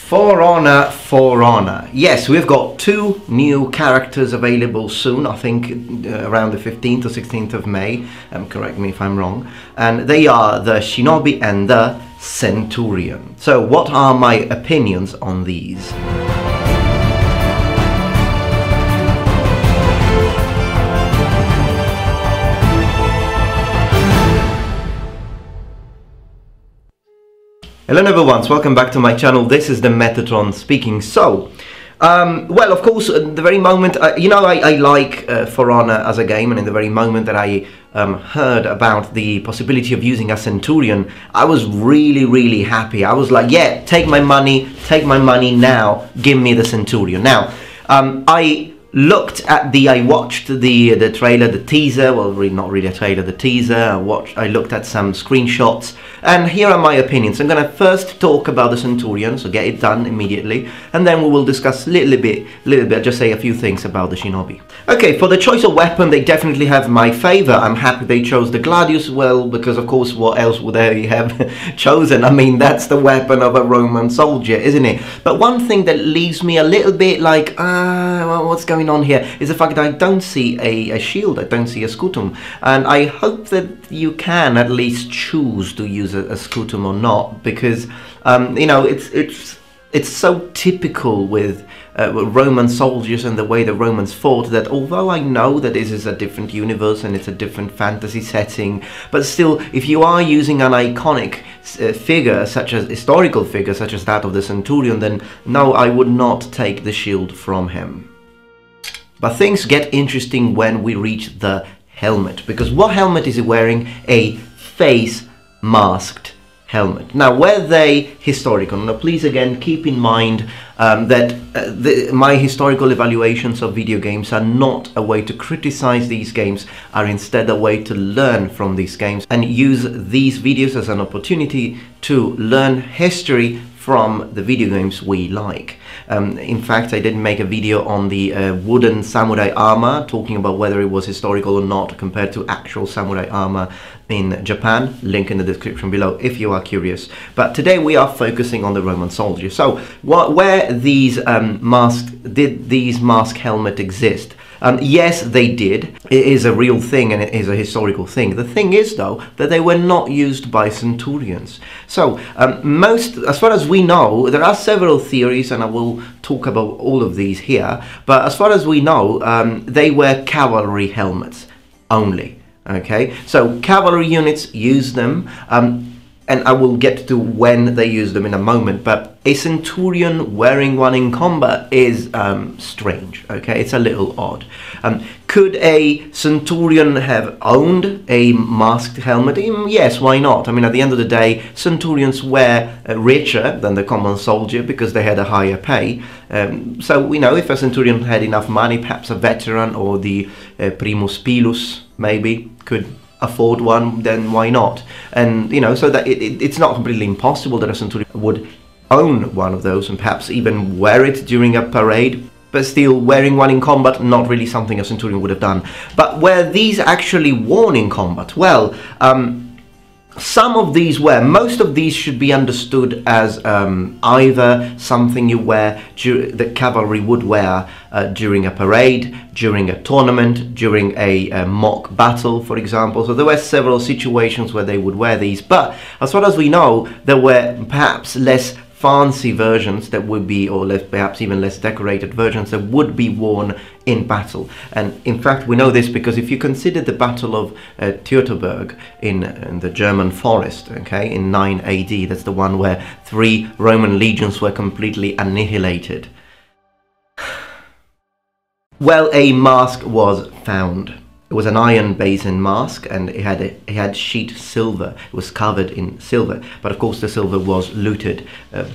For Honor, For Honor. Yes, we've got two new characters available soon, I think around the 15th or 16th of May, correct me if I'm wrong, and they are the Shinobi and the Centurion. So what are my opinions on these? Hello everyone, welcome back to my channel. This is the Metatron speaking. So, well, of course, the very moment, I like For Honor as a game, and in the very moment that I heard about the possibility of using a Centurion, I was really happy. I was like, yeah, take my money now, give me the Centurion. Now, I watched the trailer, the teaser, well, not really a trailer, the teaser. I looked at some screenshots, and here are my opinions. I'm going to first talk about the Centurion, so get it done immediately, and then we will discuss a little bit, just say a few things about the Shinobi. Okay, for the choice of weapon, they definitely have my favor. I'm happy they chose the Gladius, well, because of course, what else would they have chosen? I mean, that's the weapon of a Roman soldier, isn't it? But one thing that leaves me a little bit like, well, what's going on here is the fact that I don't see a shield, I don't see a scutum, and I hope that you can at least choose to use a scutum or not, because it's so typical with Roman soldiers and the way the Romans fought, that although I know that this is a different universe and it's a different fantasy setting, but still, if you are using an iconic historical figure such as that of the Centurion, then no, I would not take the shield from him. But things get interesting when we reach the helmet, because what helmet is he wearing? A face masked helmet. Now, were they historical? Now, please again keep in mind that my historical evaluations of video games are not a way to criticize these games, are instead a way to learn from these games and use these videos as an opportunity to learn history from the video games we like. In fact, I did make a video on the wooden samurai armor, talking about whether it was historical or not compared to actual samurai armor in Japan. Link in the description below if you are curious. But today we are focusing on the Roman soldier. So, where these did these mask helmet exist? Yes, they did. It is a real thing and it is a historical thing. The thing is, though, that they were not used by centurions. So, as far as we know, there are several theories, and I will talk about all of these here, but as far as we know, they were cavalry helmets only. Okay, so cavalry units use them, and I will get to when they use them in a moment, but a centurion wearing one in combat is strange, okay? It's a little odd. Could a centurion have owned a masked helmet? Yes, why not? I mean, at the end of the day, centurions were richer than the common soldier because they had a higher pay. So we know if a centurion had enough money, perhaps a veteran or the primus pilus maybe could afford one, then why not? And so that it's not completely impossible that a centurion would own one of those and perhaps even wear it during a parade, but still wearing one in combat, not really something a centurion would have done. But were these actually worn in combat? Well, some of these were. Most of these should be understood as either something you wear, that cavalry would wear during a parade, during a tournament, during a mock battle, for example. So there were several situations where they would wear these. But as far as we know, there were perhaps less fancy versions that would be, or perhaps even less decorated versions that would be worn in battle. And in fact, we know this because if you consider the Battle of Teutoburg in the German forest, okay, in 9 AD, that's the one where 3 Roman legions were completely annihilated. Well, a mask was found. It was an iron basin mask, and it had sheet silver. It was covered in silver, but of course the silver was looted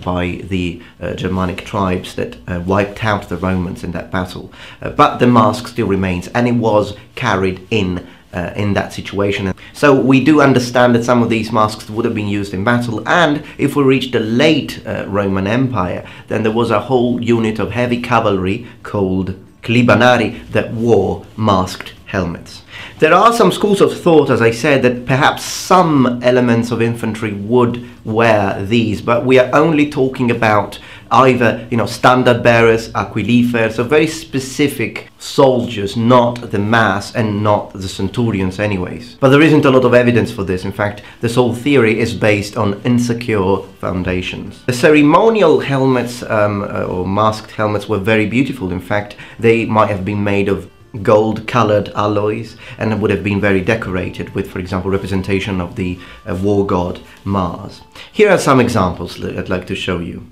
by the Germanic tribes that wiped out the Romans in that battle. But the mask still remains, and it was carried in that situation. So we do understand that some of these masks would have been used in battle, and if we reach the late Roman Empire, then there was a whole unit of heavy cavalry called Clibanari that wore masked helmets. There are some schools of thought, as I said, that perhaps some elements of infantry would wear these, but we are only talking about either, you know, standard bearers, aquilifers, so very specific soldiers, not the mass and not the centurions anyways. But there isn't a lot of evidence for this. In fact, this whole theory is based on insecure foundations. The ceremonial helmets or masked helmets were very beautiful. In fact, they might have been made of gold-colored alloys and would have been very decorated with, for example, representation of the war god Mars. Here are some examples that I'd like to show you.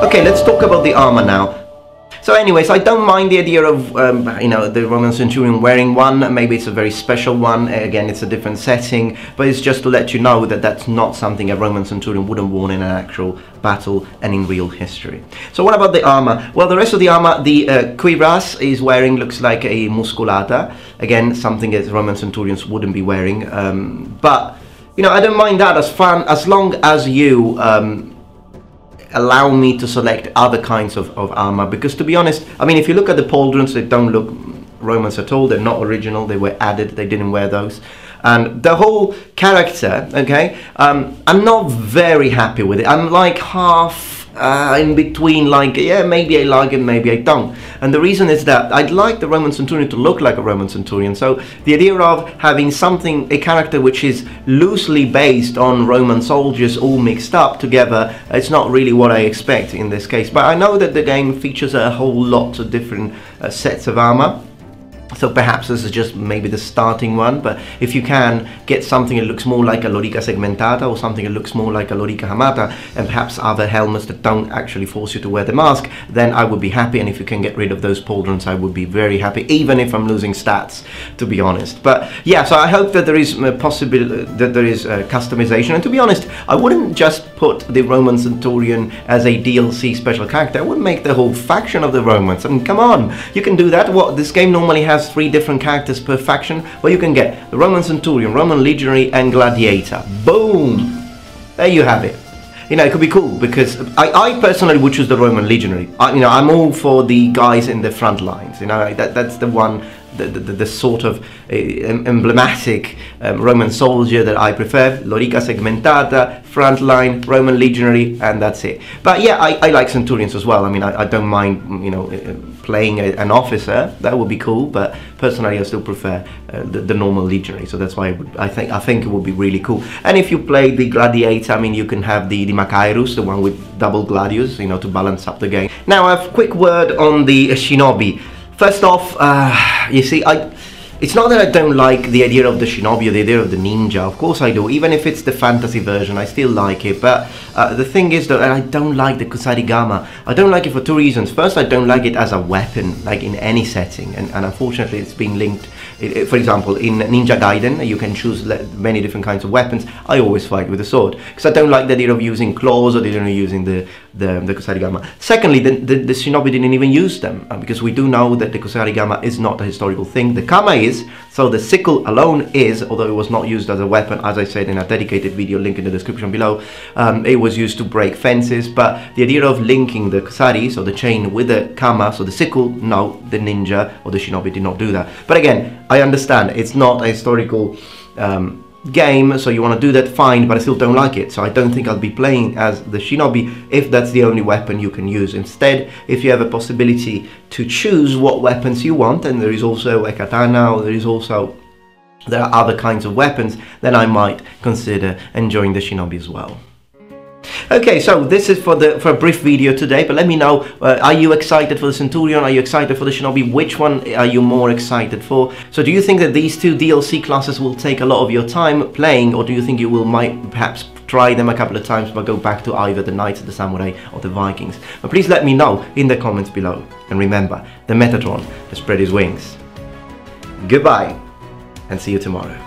Okay, let's talk about the armor now. So anyways, I don't mind the idea of, you know, the Roman centurion wearing one. Maybe it's a very special one. Again, it's a different setting, but it's just to let you know that that's not something a Roman centurion would have worn in an actual battle and in real history. So what about the armor? Well, the rest of the armor, the cuirass is wearing looks like a musculata. Again, something that Roman centurions wouldn't be wearing. But, you know, I don't mind that as long as you allow me to select other kinds of armor, because to be honest, I mean, if you look at the pauldrons, they don't look Romans at all. They're not original. They were added. They didn't wear those. And the whole character, okay, I'm not very happy with it. I'm like half in between, like, yeah, maybe I like it, maybe I don't. And the reason is that I'd like the Roman centurion to look like a Roman centurion. So the idea of having something, a character which is loosely based on Roman soldiers all mixed up together, it's not really what I expect in this case. But I know that the game features a whole lot of different sets of armor. So perhaps this is just maybe the starting one, but if you can get something that looks more like a Lorica Segmentata or something that looks more like a Lorica Hamata, and perhaps other helmets that don't actually force you to wear the mask, then I would be happy. And if you can get rid of those pauldrons, I would be very happy, even if I'm losing stats, to be honest. But yeah, so I hope that there is a possibility that there is customization. And to be honest, I wouldn't just put the Roman Centurion as a DLC special character. I would make the whole faction of the Romans. I mean, come on, you can do that. What, this game normally has 3 different characters per faction? Well, you can get the Roman Centurion, Roman Legionary, and Gladiator. Boom! There you have it. You know, it could be cool, because I personally would choose the Roman Legionary. You know, I'm all for the guys in the front lines. You know, that's the one, the sort of emblematic Roman soldier that I prefer. Lorica Segmentata, frontline, Roman Legionary, and that's it. But yeah, I like Centurions as well. I mean, I don't mind, you know, playing an officer. That would be cool, but personally I still prefer the normal Legionary. So that's why I think it would be really cool. And if you play the Gladiator, I mean, you can have the Macairus, the one with double gladius, you know, to balance up the game. Now, a quick word on the Shinobi. First off, you see, it's not that I don't like the idea of the shinobi or the idea of the ninja. Of course I do. Even if it's the fantasy version, I still like it. But the thing is that I don't like the kusarigama. I don't like it for 2 reasons. First, I don't like it as a weapon, like in any setting. And unfortunately, it's been linked. For example, in Ninja Gaiden, you can choose many different kinds of weapons. I always fight with a sword, because I don't like the idea of using claws or the idea of using the kusarigama. Secondly, the shinobi didn't even use them, because we do know that the kusarigama is not a historical thing. The kama is, so the sickle alone is, although it was not used as a weapon, as I said in a dedicated video, link in the description below. It was used to break fences, but the idea of linking the kusari, so the chain, with the kama, so the sickle, no, the ninja or the shinobi did not do that. But again, I understand it's not a historical game, so you want to do that, fine, but I still don't like it, so I don't think I'll be playing as the Shinobi if that's the only weapon you can use. Instead, if you have a possibility to choose what weapons you want, and there is also a katana, or there are other kinds of weapons, then I might consider enjoying the Shinobi as well. Okay, so this is for a brief video today, but let me know, are you excited for the Centurion? Are you excited for the Shinobi? Which one are you more excited for? So do you think that these two DLC classes will take a lot of your time playing, or do you think you might perhaps try them a couple of times but go back to either the Knights, the Samurai, or the Vikings? But please let me know in the comments below. And remember, the Metatron has spread his wings. Goodbye, and see you tomorrow.